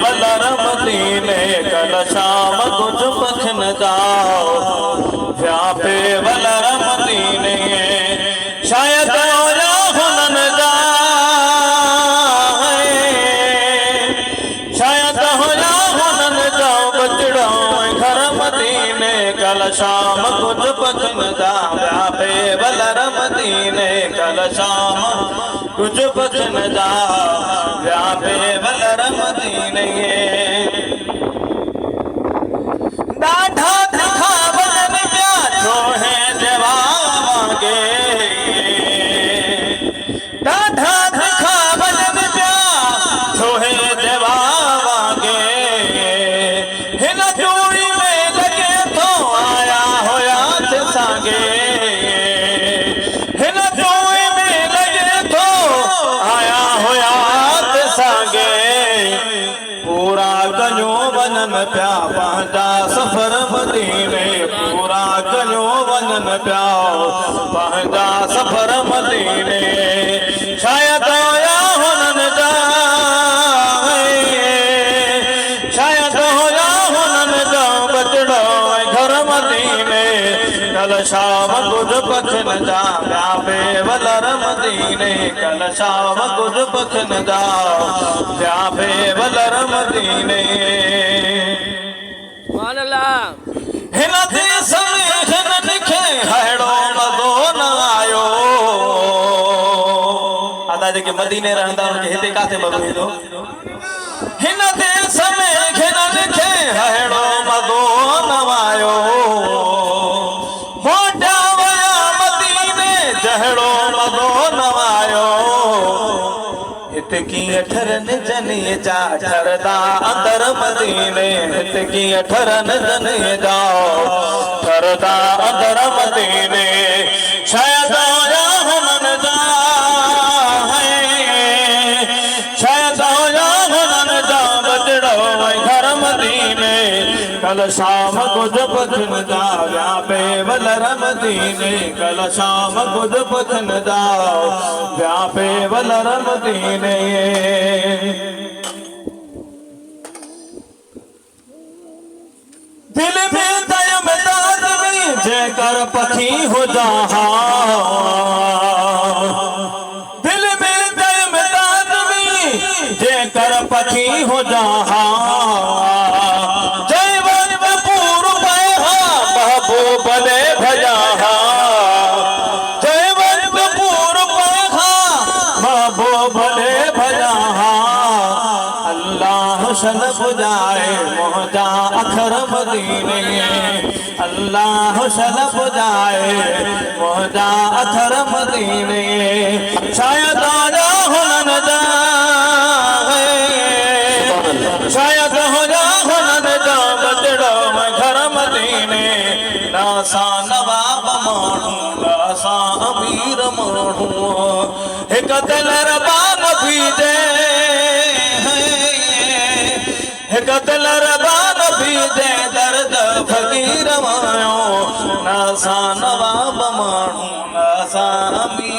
वलर मदीने कल शाम कुछ पखन जाओ व्यापे वलर मदीने शायद होया हुनन जाए शायद होया हुनन जाओ बचड़ो घर मदीने कल शाम कुछ पखन जाओ व्यापे वलर मदीने कल शाम कुछ पखन जाओ व्यापे वलर मदीने डाढ़ा दिखावन प्यारो है जवागे डाढ़ा दिखावन प्यारो है जवागे हिन चूड़ी में लगे तो आया होया सागे हिन चूड़ी में लगे तो आया होया सागे पूरा कयो वनन प्या पंहिंजा सफ़र मदीने पूरा कयो वनन प्या पंहिंजा सफ़र मदीने शायद होया हुनन जाए शायद होया हुनन जा बचड़ो घर मदीने कल शाम कुछ पखन जा व्यापे वलर मदीने कल शाम कुछ पखन जा व्यापे वलर मदीने हिन देश में हिन लिखे हेड़ो मज़ो न आयो आदा जेके मदीने रहंदा उनके हिते काथे मज़ो ईंदो हिन देश में हिन लिखे हेड़ो मज़ो न आयो मोटा वया मदीने जहड़ो मज़ो न आयो हिते कीअं ठरन जनीअ जा ठरदा अंदर मदीने हिते कीअं ठरन जनीअ जा ठरदा अंदर मदीने शायद होया हुनन जा शायद होया हुनन जा बचड़ो घर मदीने कल शाम कुछ पखन जा व्यापे वलर मदीने कल शाम कुछ पखन जा व्यापे वलर मदीने दिल में दयम दादवी जेकर पखी हो जहा दिल में दयम दादवी जेकर पखी हो जहा बने भजा जयवंतपुर महबूब बने भजा अल्लाह शन बुझाए मोहजा अखर मदीने अल्लाह शन बुझाए मोहजा अखर मदीने शायद आजा हुनन जाए शायद हो जा हुनन जा बचड़ो घर मदीने नासा नवाब माण्हू नासा अमीर माण्हू हिक दिल रबान बीजे हिक दिल रबान बीजे दर्द फकीर वायो नासा नवाब माण्हू नासा अमीर